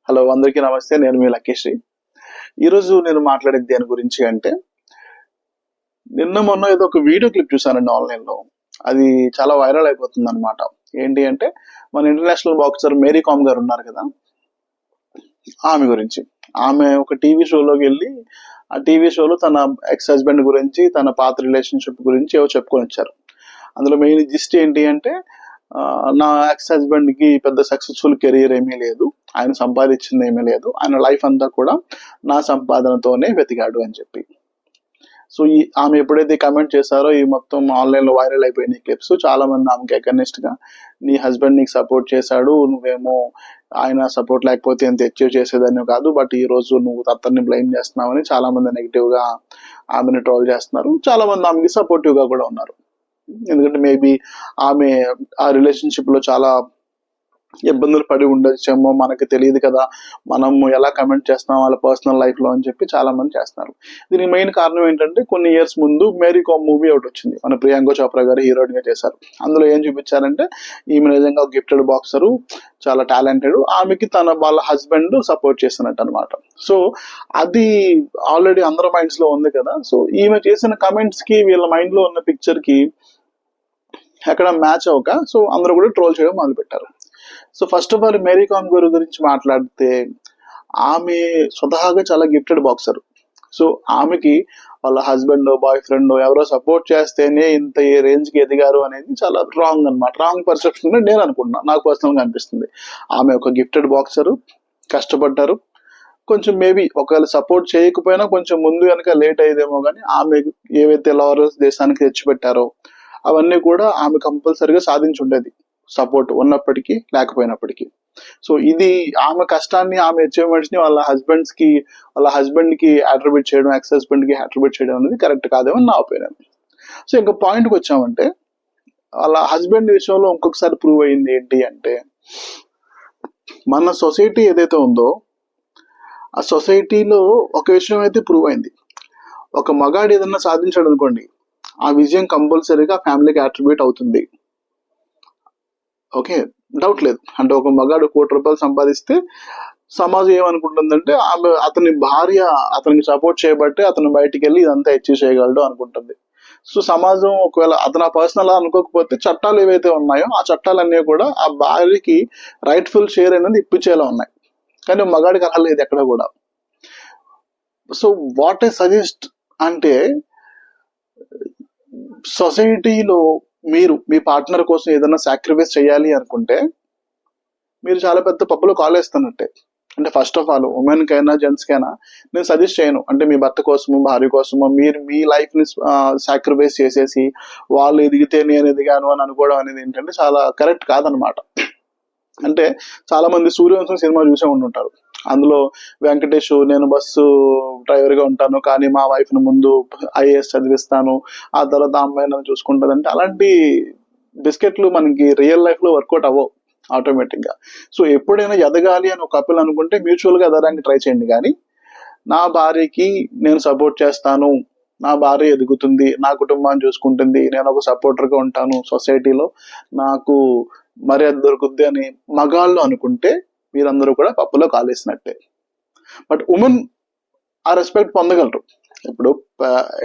Hello, అందరికీ నమస్తే. నేను మీ లక్కీశ్రీ. ఈరోజు నేను మాట్లాడేది దేని గురించి అంటే, మొన్న ఏదో ఒక వీడియో క్లిప్ చూసానండి ఆన్లైన్లో. అది చాలా వైరల్ అయిపోతుంది అనమాట. ఏంటి అంటే, మన ఇంటర్నేషనల్ బాక్సర్ మేరీ కామ్ గారు ఉన్నారు కదా, ఆమె గురించి. ఆమె ఒక టీవీ షోలోకి వెళ్ళి, ఆ టీవీ షోలో తన ఎక్స్ హస్బెండ్ గురించి, తన పాత రిలేషన్షిప్ గురించి ఏవో చెప్పుకొని వచ్చారు. అందులో మెయిన్ జిస్ట్ ఏంటి అంటే, నా ఎక్స్ హస్బెండ్ కి పెద్ద సక్సెస్ఫుల్ కెరీర్ ఏమీ లేదు, ఆయన సంపాదించింది ఏమీ లేదు, ఆయన లైఫ్ అంతా కూడా నా సంపాదనతోనే వెతికాడు అని చెప్పి. సో ఆమె ఎప్పుడైతే కమెంట్ చేశారో, ఈ మొత్తం ఆన్లైన్ లో వైరల్ అయిపోయిన క్లిప్స్, చాలా మంది ఆమెకి అగెనిస్ట్ గా, నీ హస్బెండ్ నీకు సపోర్ట్ చేశాడు, నువ్వేమో ఆయన సపోర్ట్ లేకపోతే ఎంత అచీవ్ చేసేదాన్ని కాదు, బట్ ఈ రోజు నువ్వు అతన్ని బ్లైమ్ చేస్తున్నావని చాలా మంది నెగిటివ్ గా ఆమెను ట్రోల్ చేస్తున్నారు. చాలా మంది ఆమెకి సపోర్టివ్ గా కూడా ఉన్నారు. ఎందుకంటే మేబీ ఆమె ఆ రిలేషన్షిప్ లో చాలా ఇబ్బందులు పడి ఉండొచ్చేమో, మనకి తెలియదు కదా, మనము ఎలా కమెంట్ చేస్తాం వాళ్ళ పర్సనల్ లైఫ్ లో అని చెప్పి చాలా మంది చేస్తున్నారు. దీనికి మెయిన్ కారణం ఏంటంటే, కొన్ని ఇయర్స్ ముందు మేరీ కామ్ మూవీ ఒకటి వచ్చింది, మన ప్రియాంక చోప్రా గారు హీరోయిన్ గా చేశారు. అందులో ఏం చూపించారంటే, ఈమె నిజంగా గిఫ్టెడ్ బాక్సరు, చాలా టాలెంటెడ్, ఆమెకి వాళ్ళ హస్బెండ్ సపోర్ట్ చేస్తున్నట్టు అనమాట. సో అది ఆల్రెడీ అందరి మైండ్స్ లో ఉంది కదా. సో ఈమె చేసిన కమెంట్స్ కి వీళ్ళ మైండ్ లో ఉన్న పిక్చర్ కి ఎక్కడ మ్యాచ్ అవ్వక, సో అందరూ కూడా ట్రోల్ చేయడం మొదలు పెట్టారు. So first of all Mary Kom గారి గురించి మాట్లాడితే, ఆమె స్వతహాగా చాలా గిఫ్టెడ్ బాక్సర్. సో ఆమెకి వాళ్ళ హస్బెండ్, బాయ్ ఫ్రెండ్ ఎవరో సపోర్ట్ చేస్తేనే ఇంత ఏ రేంజ్ కి ఎదిగారు అనేది చాలా రాంగ్ అనమాట. రాంగ్ పర్సెప్షన్ నేను అనుకుంటున్నాను, నాకు పర్సనల్ గా అనిపిస్తుంది. ఆమె ఒక గిఫ్టెడ్ బాక్సర్, కష్టపడ్డారు. కొంచెం మేబీ ఒకవేళ సపోర్ట్ చేయకపోయినా కొంచెం ముందు కనుక లేట్ అయ్యేదేమో, కానీ ఆమె ఏవైతే లారెల్స్ దేశానికి తెచ్చిపెట్టారో అవన్నీ కూడా ఆమె కంపల్సరిగా సాధించి ఉండేది, సపోర్ట్ ఉన్నప్పటికీ లేకపోయినప్పటికీ. సో ఇది ఆమె కష్టాన్ని, ఆమె అచీవ్మెంట్స్ ని వాళ్ళ హస్బెండ్ కి అట్రిబ్యూట్ చేయడం, ఎక్స్ హస్బెండ్ కి అట్రిబ్యూట్ చేయడం అనేది కరెక్ట్ కాదేమో నా ఒపీనియన్. సో ఇంకా పాయింట్ కి వచ్చామంటే, వాళ్ళ హస్బెండ్ విషయంలో ఇంకొకసారి ప్రూవ్ అయింది ఏంటి అంటే, మన సొసైటీ ఏదైతే ఉందో ఆ సొసైటీలో ఒక విషయం అయితే ప్రూవ్ అయింది. ఒక మగాడు ఏదన్నా సాధించాడు అనుకోండి, ఆ విజయం కంపల్సరీగా ఫ్యామిలీకి అట్రిబ్యూట్ అవుతుంది. ఓకే, డౌట్ లేదు. అంటే ఒక మగాడు ₹1,00,00,000 సంపాదిస్తే సమాజం ఏమనుకుంటుందంటే, అతని భార్య అతనికి సపోర్ట్ చేయబట్టే అతను బయటికి వెళ్ళి ఇదంతా అచీవ్ చేయగలడు అనుకుంటుంది. సో సమాజం ఒకవేళ అతను పర్సనల్ అనుకోకపోతే, చట్టాలు ఏవైతే ఉన్నాయో ఆ చట్టాలన్నీ కూడా ఆ భార్యకి రైట్ఫుల్ షేర్ అనేది ఇప్పించేలా ఉన్నాయి. కానీ మగాడికి అలా లేదు ఎక్కడ కూడా. సో వాట్ ఐ సజెస్ట్ అంటే, సొసైటీలో మీరు మీ పార్ట్నర్ కోసం ఏదైనా సాక్రిఫైస్ చేయాలి అనుకుంటే, మీరు చాలా పెద్ద పప్పులో కాలేస్తున్నట్టే. అంటే ఫస్ట్ ఆఫ్ ఆల్ ఉమెన్ కైనా జెంట్స్ కైనా నేను సజెస్ట్ చేయను, అంటే మీ భర్త కోసమో భార్య కోసమో మీరు మీ లైఫ్ ని సాక్రిఫైస్ చేసేసి వాళ్ళు ఎదిగితే నేను ఎదిగాను అని అనుకోవడం అనేది ఏంటంటే చాలా కరెక్ట్ కాదనమాట. అంటే చాలా మంది సూర్యవంశం సినిమా చూసే ఉంటుంటారు. అందులో వెంకటేష్, నేను బస్సు డ్రైవర్ గా ఉంటాను కానీ మా వైఫ్ ను ముందు ఐఏఎస్ చదివిస్తాను, ఆ తర్వాత అమ్మాయి నన్ను చూసుకుంటుంది అంటే, అలాంటి బిస్కెట్లు మనకి రియల్ లైఫ్ లో వర్కౌట్ అవ్వవు ఆటోమేటిక్ గా. సో ఎప్పుడైనా ఎదగాలి అని ఒక కపుల్ అనుకుంటే మ్యూచువల్ గా ఎదగడానికి ట్రై చేయండి. కానీ నా భార్యకి నేను సపోర్ట్ చేస్తాను, నా భార్య ఎదుగుతుంది, నా కుటుంబాన్ని చూసుకుంటుంది, నేను ఒక సపోర్టర్ గా ఉంటాను సొసైటీలో, నాకు మర్యాద దొరుకుద్ది అని మగాళ్ళు అనుకుంటే మీరందరూ కూడా పప్పులో కాలేసినట్టే. బట్ ఉమెన్ ఆ రెస్పెక్ట్ పొందగలరు. ఇప్పుడు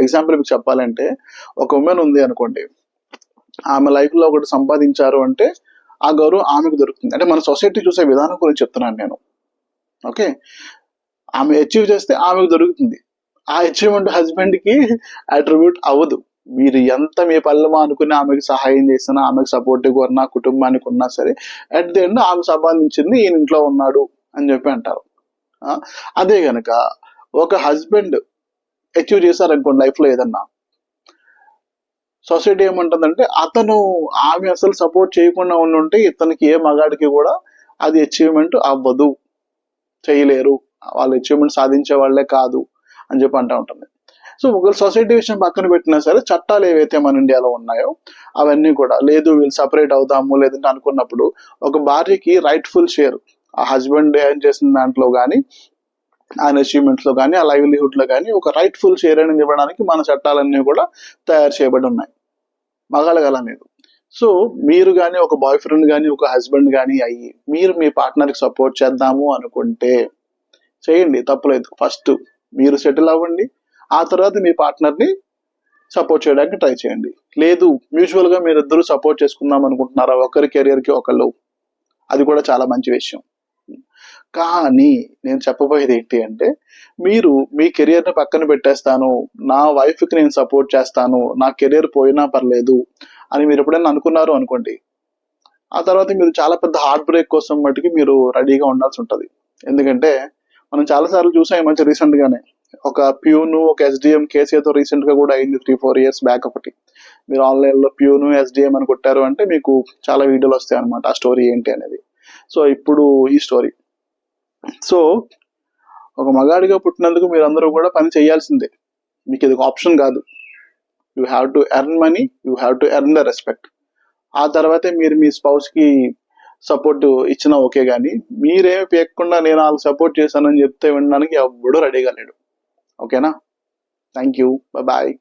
ఎగ్జాంపుల్ మీకు చెప్పాలంటే, ఒక ఉమెన్ ఉంది అనుకోండి, ఆమె లైఫ్ లో ఒకటి సంపాదించారు అంటే ఆ గౌరవం ఆమెకు దొరుకుతుంది. అంటే మన సొసైటీ చూసే విధానం గురించి చెప్తున్నాను నేను. ఓకే, ఆమె అచీవ్ చేస్తే ఆమెకు దొరుకుతుంది, ఆ అచీవ్మెంట్ హస్బెండ్ కి అట్రిబ్యూట్ అవ్వదు. మీరు ఎంత మీ పల్లెమా అనుకుని ఆమెకు సహాయం చేసినా, ఆమెకు సపోర్టివ్ ఉన్నా, కుటుంబానికి ఉన్నా సరే, అట్ ది ఎండ్ ఆమె సంపాదించింది ఈయన ఇంట్లో ఉన్నాడు అని చెప్పి అంటారు. అదే గనక ఒక హస్బెండ్ అచీవ్ చేశారనుకోండి లైఫ్ లో ఏదన్నా, సొసైటీ ఏమంటుందంటే, ఆమె అసలు సపోర్ట్ చేయకుండా ఉంటే ఇతనికి ఏ మగాడికి కూడా అది అచీవ్మెంట్ అవ్వదు, చేయలేరు, వాళ్ళు అచీవ్మెంట్ సాధించే వాళ్ళే కాదు అని చెప్పి అంటూ ఉంటుంది. సో ఒకవేళ సొసైటీ విషయం పక్కన పెట్టినా సరే, చట్టాలు ఏవైతే మన ఇండియాలో ఉన్నాయో అవన్నీ కూడా లేదు, వీళ్ళు సపరేట్ అవుదాము లేదంటే అనుకున్నప్పుడు, ఒక భార్యకి రైట్ఫుల్ షేర్, ఆ హస్బెండ్ ఏం చేసిన దాంట్లో కానీ, ఆయన అచీవ్మెంట్స్ లో కానీ, ఆ లైవ్లీహుడ్ లో కానీ ఒక రైట్ఫుల్ షేర్ అనేది ఇవ్వడానికి మన చట్టాలన్నీ కూడా తయారు చేయబడి ఉన్నాయి. మగాళ్ళకి అలా లేదు. సో మీరు కానీ ఒక బాయ్ ఫ్రెండ్ కానీ ఒక హస్బెండ్ కానీ అయ్యి మీరు మీ పార్ట్నర్కి సపోర్ట్ చేద్దాము అనుకుంటే చేయండి, తప్పులేదు. ఫస్ట్ మీరు సెటిల్ అవ్వండి, ఆ తర్వాత మీ పార్ట్నర్ని సపోర్ట్ చేయడానికి ట్రై చేయండి. లేదు మ్యూచువల్ గా మీరిద్దరూ సపోర్ట్ చేసుకుందాం అనుకుంటున్నారా ఒకరి కెరియర్ కి ఒకళ్ళు, అది కూడా చాలా మంచి విషయం. కానీ నేను చెప్పబోయేది ఏంటి అంటే, మీరు మీ కెరియర్ ని పక్కన పెట్టేస్తాను, నా వైఫ్ కి నేను సపోర్ట్ చేస్తాను, నా కెరియర్ పోయినా పర్లేదు అని మీరు ఎప్పుడైనా అనుకున్నారు అనుకోండి, ఆ తర్వాత మీరు చాలా పెద్ద హార్ట్ బ్రేక్ కోసం మటుకి మీరు రెడీగా ఉండాల్సి ఉంటుంది. ఎందుకంటే మనం చాలా సార్లు చూసాం ఈ మధ్య రీసెంట్ గానే ఒక ప్యూను ఒక ఎస్డిఎం కేసు ఏదో రీసెంట్ గా కూడా అయింది 3-4 years బ్యాక్. ఒకటి మీరు ఆన్లైన్ లో ప్యూను ఎస్డిఎం అని కొట్టారు అంటే మీకు చాలా వీడియోలు వస్తాయి అనమాట ఆ స్టోరీ ఏంటి అనేది. సో ఇప్పుడు ఈ స్టోరీ. సో ఒక మగాడిగా పుట్టినందుకు మీరు అందరూ కూడా పని చేయాల్సిందే, మీకు ఇది ఒక ఆప్షన్ కాదు. You have to earn money, you have to earn the respect. ఆ తర్వాతే మీరు మీ స్పౌస్ కి సపోర్ట్ ఇచ్చినా ఓకే, కానీ మీరేమి పేయకుండా నేను వాళ్ళకి సపోర్ట్ చేశానని చెప్తే వినడానికి ఎవ్వడూ రెడీగా లేడు. ఓకేనా? Thank you, bye.